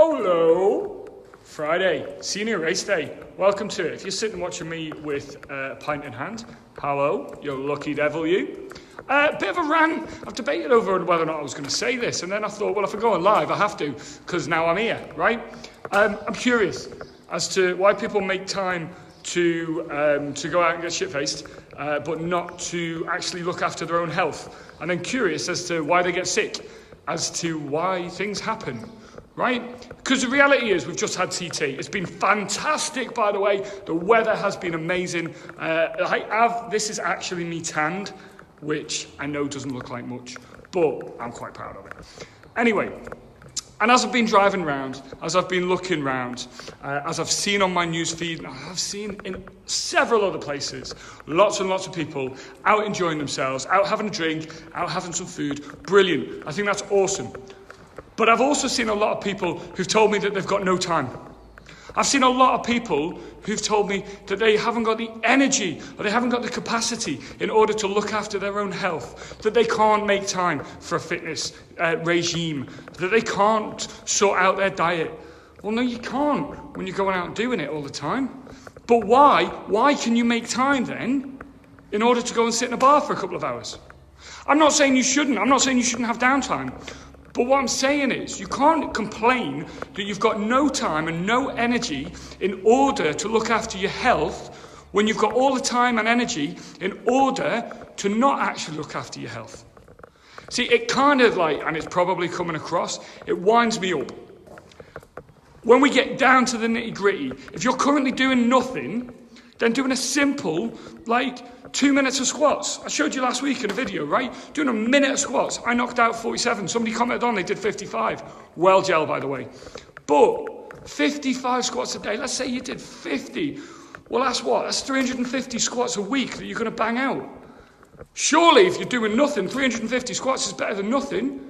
Hello! Friday, senior race day. Welcome to it. If you're sitting watching me with a pint in hand, hello, you lucky devil, you. Bit of a rant. I've debated over whether or not I was going to say this, and then I thought, well, if I go on live, I have to, because now I'm here, right? I'm curious as to why people make time to go out and get shit-faced, but not to actually look after their own health. And then curious as to why they get sick, as to why things happen, right? Because the reality is we've just had TT. It's been fantastic, by the way. The weather has been amazing. This is actually me tanned, which I know doesn't look like much, but I'm quite proud of it. Anyway, and as I've been driving around, as I've been looking around, as I've seen on my news feed, I've seen in several other places, lots and lots of people out enjoying themselves, out having a drink, out having some food. Brilliant. I think that's awesome. But I've also seen a lot of people who've told me that they've got no time. I've seen a lot of people who've told me that they haven't got the energy or they haven't got the capacity in order to look after their own health, that they can't make time for a fitness regime, that they can't sort out their diet. Well, no, you can't when you're going out and doing it all the time. But why? Why can you make time then in order to go and sit in a bar for a couple of hours? I'm not saying you shouldn't. I'm not saying you shouldn't have downtime. But what I'm saying is, you can't complain that you've got no time and no energy in order to look after your health when you've got all the time and energy in order to not actually look after your health. See, it kind of and it's probably coming across, it winds me up. When we get down to the nitty-gritty, if you're currently doing nothing, then doing a simple, 2 minutes of squats. I showed you last week in a video, right? Doing a minute of squats. I knocked out 47. Somebody commented on they did 55. Well gel, by the way. But 55 squats a day. Let's say you did 50. Well, that's what? That's 350 squats a week that you're going to bang out. Surely, if you're doing nothing, 350 squats is better than nothing.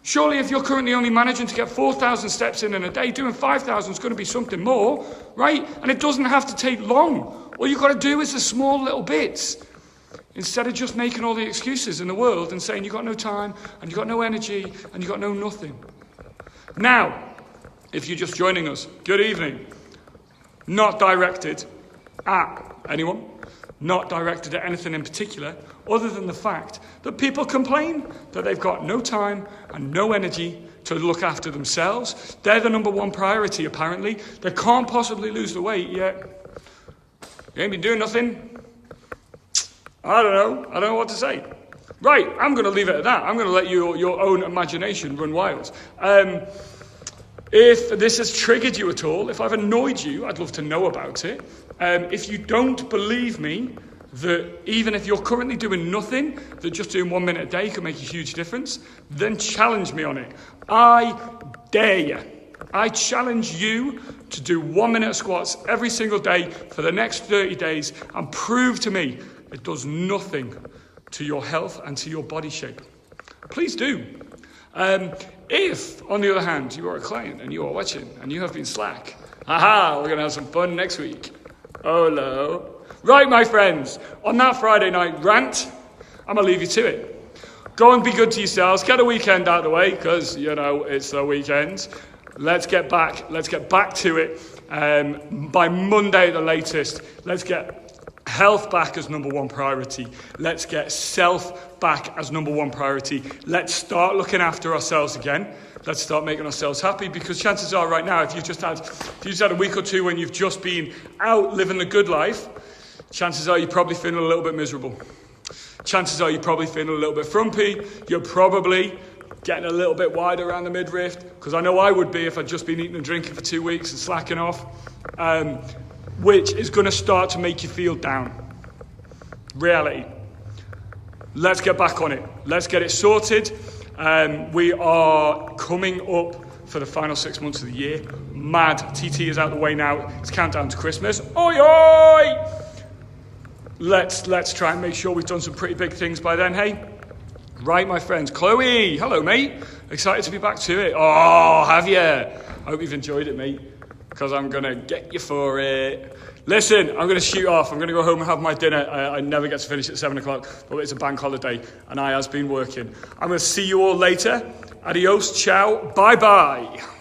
Surely, if you're currently only managing to get 4,000 steps in a day, doing 5,000 is going to be something more, right? And it doesn't have to take long. All you've got to do is the small little bits. Instead of just making all the excuses in the world and saying you've got no time, and you've got no energy, and you've got no nothing. Now, if you're just joining us, good evening. Not directed at anyone. Not directed at anything in particular, other than the fact that people complain that they've got no time and no energy to look after themselves. They're the number one priority, apparently. They can't possibly lose the weight yet. You ain't been doing nothing? I don't know what to say. Right, I'm going to leave it at that. I'm going to let your own imagination run wild. If this has triggered you at all, if I've annoyed you, I'd love to know about it. If you don't believe me that even if you're currently doing nothing, that just doing 1 minute a day can make a huge difference, then challenge me on it. I dare you. I challenge you to do 1 minute of squats every single day for the next 30 days and prove to me it does nothing to your health and to your body shape. Please do. If, on the other hand, you are a client and you are watching and you have been slack, we're going to have some fun next week. Hello. Right, my friends, on that Friday night rant, I'm going to leave you to it. Go and be good to yourselves. Get the weekend out of the way because, it's the weekend. Let's get back to it. By Monday at the latest, let's get health back as number one priority. Let's get self back as number one priority. Let's start looking after ourselves again. Let's start making ourselves happy, because chances are right now, if you've just had a week or two when you've just been out living the good life, chances are you're probably feeling a little bit miserable. Chances are you're probably feeling a little bit frumpy. You're probably getting a little bit wide around the midriff, because I know I would be if I'd just been eating and drinking for 2 weeks and slacking off, which is going to start to make you feel down. Reality. Let's get back on it. Let's get it sorted. We are coming up for the final 6 months of the year. Mad. TT is out the way now. It's countdown to Christmas. Oi, oi! Let's try and make sure we've done some pretty big things by then, hey? Right, my friends. Chloe, hello, mate. Excited to be back to it. Oh, have you? I hope you've enjoyed it, mate, because I'm going to get you for it. Listen, I'm going to shoot off. I'm going to go home and have my dinner. I never get to finish at 7 o'clock, but it's a bank holiday, and I has been working. I'm going to see you all later. Adios, ciao, bye-bye.